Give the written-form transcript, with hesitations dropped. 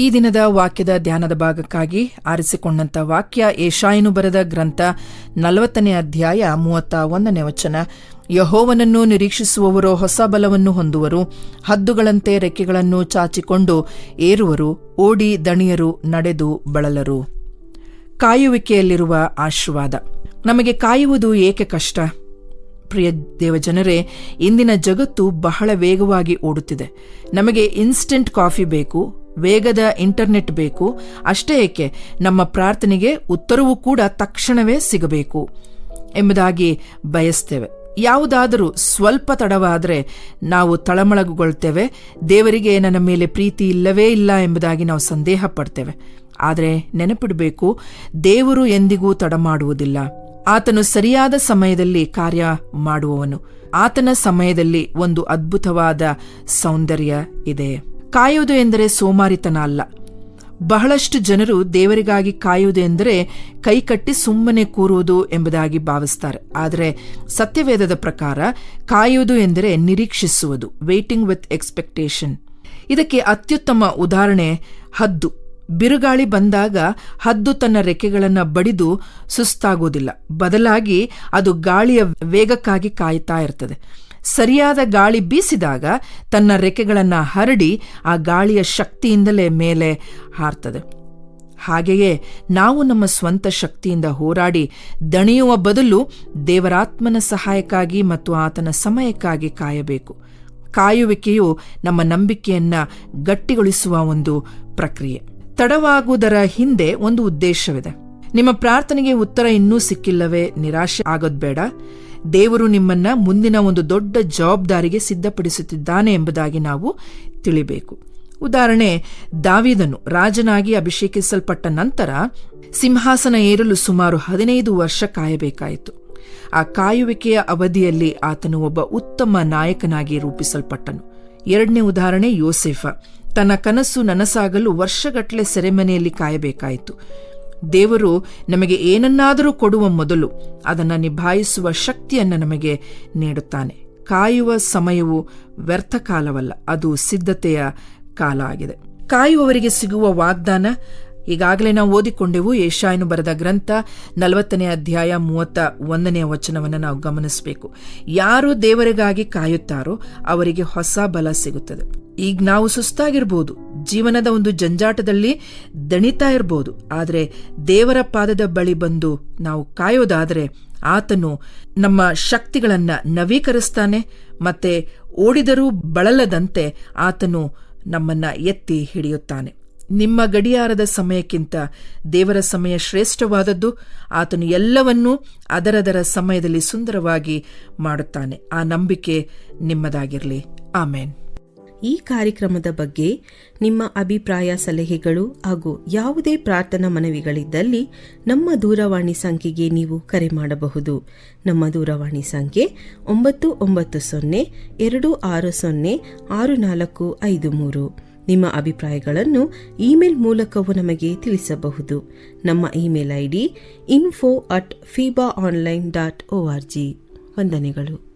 ಈ ದಿನದ ವಾಕ್ಯದ ಧ್ಯಾನದ ಭಾಗಕ್ಕಾಗಿ ಆರಿಸಿಕೊಂಡಂತ ವಾಕ್ಯ ಯೆಶಾಯನು ಬರೆದ ಗ್ರಂಥ 40ನೇ ಅಧ್ಯಾಯ 31ನೇ ವಚನ. ಯೆಹೋವನನ್ನು ನಿರೀಕ್ಷಿಸುವವರು ಹೊಸ ಬಲವನ್ನು ಹೊಂದುವರು, ಹದ್ದುಗಳಂತೆ ರೆಕ್ಕೆಗಳನ್ನು ಚಾಚಿಕೊಂಡು ಏರುವರು, ಓಡಿ ದಣಿಯರು, ನಡೆದು ಬಳಲರು. ಕಾಯುವಿಕೆಯಲ್ಲಿರುವ ಆಶೀರ್ವಾದ. ನಮಗೆ ಕಾಯುವುದು ಏಕೆ ಕಷ್ಟ? ಪ್ರಿಯ ದೇವಜನರೇ, ಇಂದಿನ ಜಗತ್ತು ಬಹಳ ವೇಗವಾಗಿ ಓಡುತ್ತಿದೆ. ನಮಗೆ ಇನ್ಸ್ಟೆಂಟ್ ಕಾಫಿ ಬೇಕು, ವೇಗದ ಇಂಟರ್ನೆಟ್ ಬೇಕು. ಅಷ್ಟೇ ಏಕೆ, ನಮ್ಮ ಪ್ರಾರ್ಥನೆಗೆ ಉತ್ತರವೂ ಕೂಡ ತಕ್ಷಣವೇ ಸಿಗಬೇಕು ಎಂಬುದಾಗಿ ಬಯಸ್ತೇವೆ. ಯಾವುದಾದರೂ ಸ್ವಲ್ಪ ತಡವಾದರೆ ನಾವು ತಳಮಳಗೊಳ್ತೇವೆ. ದೇವರಿಗೆ ನನ್ನ ಮೇಲೆ ಪ್ರೀತಿ ಇಲ್ಲವೇ ಇಲ್ಲ ಎಂಬುದಾಗಿ ನಾವು ಸಂದೇಹ ಪಡ್ತೇವೆ. ಆದರೆ ನೆನಪಿಡಬೇಕು, ದೇವರು ಎಂದಿಗೂ ತಡ ಮಾಡುವುದಿಲ್ಲ. ಆತನು ಸರಿಯಾದ ಸಮಯದಲ್ಲಿ ಕಾರ್ಯ ಮಾಡುವವನು. ಆತನ ಸಮಯದಲ್ಲಿ ಒಂದು ಅದ್ಭುತವಾದ ಸೌಂದರ್ಯ ಇದೆ. ಕಾಯುವುದು ಎಂದರೆ ಸೋಮಾರಿತನ ಅಲ್ಲ. ಬಹಳಷ್ಟು ಜನರು ದೇವರಿಗಾಗಿ ಕಾಯುವುದು ಎಂದರೆ ಕೈಕಟ್ಟಿ ಸುಮ್ಮನೆ ಕೂರುವುದು ಎಂಬುದಾಗಿ ಭಾವಿಸ್ತಾರೆ. ಆದರೆ ಸತ್ಯವೇದದ ಪ್ರಕಾರ ಕಾಯುವುದು ಎಂದರೆ ನಿರೀಕ್ಷಿಸುವುದು, ವೇಟಿಂಗ್ ವಿತ್ ಎಕ್ಸ್ಪೆಕ್ಟೇಷನ್. ಇದಕ್ಕೆ ಅತ್ಯುತ್ತಮ ಉದಾಹರಣೆ ಹದ್ದು. ಬಿರುಗಾಳಿ ಬಂದಾಗ ಹದ್ದು ತನ್ನ ರೆಕ್ಕೆಗಳನ್ನು ಬಡಿದು ಸುಸ್ತಾಗುವುದಿಲ್ಲ. ಬದಲಾಗಿ ಅದು ಗಾಳಿಯ ವೇಗಕ್ಕಾಗಿ ಕಾಯ್ತಾ ಇರ್ತದೆ. ಸರಿಯಾದ ಗಾಳಿ ಬೀಸಿದಾಗ ತನ್ನ ರೆಕ್ಕೆಗಳನ್ನು ಹರಡಿ ಆ ಗಾಳಿಯ ಶಕ್ತಿಯಿಂದಲೇ ಮೇಲೆ ಹಾರ್ತದೆ. ಹಾಗೆಯೇ ನಾವು ನಮ್ಮ ಸ್ವಂತ ಶಕ್ತಿಯಿಂದ ಹೋರಾಡಿ ದಣಿಯುವ ಬದಲು ದೇವರಾತ್ಮನ ಸಹಾಯಕ್ಕಾಗಿ ಮತ್ತು ಆತನ ಸಮಯಕ್ಕಾಗಿ ಕಾಯಬೇಕು. ಕಾಯುವಿಕೆಯು ನಮ್ಮ ನಂಬಿಕೆಯನ್ನ ಗಟ್ಟಿಗೊಳಿಸುವ ಒಂದು ಪ್ರಕ್ರಿಯೆ. ತಡವಾಗುವುದರ ಹಿಂದೆ ಒಂದು ಉದ್ದೇಶವಿದೆ. ನಿಮ್ಮ ಪ್ರಾರ್ಥನೆಗೆ ಉತ್ತರ ಇನ್ನೂ ಸಿಕ್ಕಿಲ್ಲವೇ? ನಿರಾಶೆ ಆಗೋದು ಬೇಡ. ದೇವರು ನಿಮ್ಮನ್ನ ಮುಂದಿನ ಒಂದು ದೊಡ್ಡ ಜವಾಬ್ದಾರಿಗೆ ಸಿದ್ಧಪಡಿಸುತ್ತಿದ್ದಾನೆ ಎಂಬುದಾಗಿ ನಾವು ತಿಳಿಬೇಕು. ಉದಾಹರಣೆ, ದಾವೀದನು ರಾಜನಾಗಿ ಅಭಿಷೇಕಿಸಲ್ಪಟ್ಟ ನಂತರ ಸಿಂಹಾಸನ ಏರಲು ಸುಮಾರು 15 ವರ್ಷ ಕಾಯಬೇಕಾಯಿತು. ಆ ಕಾಯುವಿಕೆಯ ಅವಧಿಯಲ್ಲಿ ಆತನು ಒಬ್ಬ ಉತ್ತಮ ನಾಯಕನಾಗಿ ರೂಪಿಸಲ್ಪಟ್ಟನು. ಎರಡನೇ ಉದಾಹರಣೆ ಯೋಸೇಫ. ತನ್ನ ಕನಸು ನನಸಾಗಲು ವರ್ಷಗಟ್ಟಲೆ ಸೆರೆಮನೆಯಲ್ಲಿ ಕಾಯಬೇಕಾಯಿತು. ದೇವರು ನಮಗೆ ಏನನ್ನಾದರೂ ಕೊಡುವ ಮೊದಲು ಅದನ್ನು ನಿಭಾಯಿಸುವ ಶಕ್ತಿಯನ್ನು ನಮಗೆ ನೀಡುತ್ತಾನೆ. ಕಾಯುವ ಸಮಯವು ವ್ಯರ್ಥ ಕಾಲವಲ್ಲ, ಅದು ಸಿದ್ಧತೆಯ ಕಾಲ ಆಗಿದೆ. ಕಾಯುವವರಿಗೆ ಸಿಗುವ ವಾಗ್ದಾನ ಈಗಾಗಲೇ ನಾವು ಓದಿಕೊಂಡೆವು. ಯೆಶಾಯನು ಬರೆದ ಗ್ರಂಥ 40ನೇ ಅಧ್ಯಾಯ 31ನೇ ವಚನವನ್ನು ನಾವು ಗಮನಿಸಬೇಕು. ಯಾರು ದೇವರಿಗಾಗಿ ಕಾಯುತ್ತಾರೋ ಅವರಿಗೆ ಹೊಸ ಬಲ ಸಿಗುತ್ತದೆ. ಈಗ ನಾವು ಸುಸ್ತಾಗಿರ್ಬೋದು, ಜೀವನದ ಒಂದು ಜಂಜಾಟದಲ್ಲಿ ದಣಿತಾ ಇರ್ಬೋದು. ಆದರೆ ದೇವರ ಪಾದದ ಬಳಿ ಬಂದು ನಾವು ಕಾಯೋದಾದರೆ ಆತನು ನಮ್ಮ ಶಕ್ತಿಗಳನ್ನ ನವೀಕರಿಸ್ತಾನೆ. ಮತ್ತೆ ಓಡಿದರೂ ಬಳಲದಂತೆ ಆತನು ನಮ್ಮನ್ನ ಎತ್ತಿ ಹಿಡಿಯುತ್ತಾನೆ. ನಿಮ್ಮ ಗಡಿಯಾರದ ಸಮಯಕ್ಕಿಂತ ದೇವರ ಸಮಯ ಶ್ರೇಷ್ಠವಾದದ್ದು. ಆತನು ಎಲ್ಲವನ್ನೂ ಅದರದರ ಸಮಯದಲ್ಲಿ ಸುಂದರವಾಗಿ ಮಾಡುತ್ತಾನೆ. ಆ ನಂಬಿಕೆ ನಿಮ್ಮದಾಗಿರಲಿ. ಆಮೇನ್. ಈ ಕಾರ್ಯಕ್ರಮದ ಬಗ್ಗೆ ನಿಮ್ಮ ಅಭಿಪ್ರಾಯ, ಸಲಹೆಗಳು ಹಾಗೂ ಯಾವುದೇ ಪ್ರಾರ್ಥನಾ ಮನವಿಗಳಿದ್ದಲ್ಲಿ ನಮ್ಮ ದೂರವಾಣಿ ಸಂಖ್ಯೆಗೆ ನೀವು ಕರೆ ಮಾಡಬಹುದು. ನಮ್ಮ ದೂರವಾಣಿ ಸಂಖ್ಯೆ 996026065453. ನಿಮ್ಮ ಅಭಿಪ್ರಾಯಗಳನ್ನು ಇಮೇಲ್ ಮೂಲಕವೂ ನಮಗೆ ತಿಳಿಸಬಹುದು. ನಮ್ಮ ಇಮೇಲ್ ID info@fibaonline.org. ವಂದನೆಗಳು.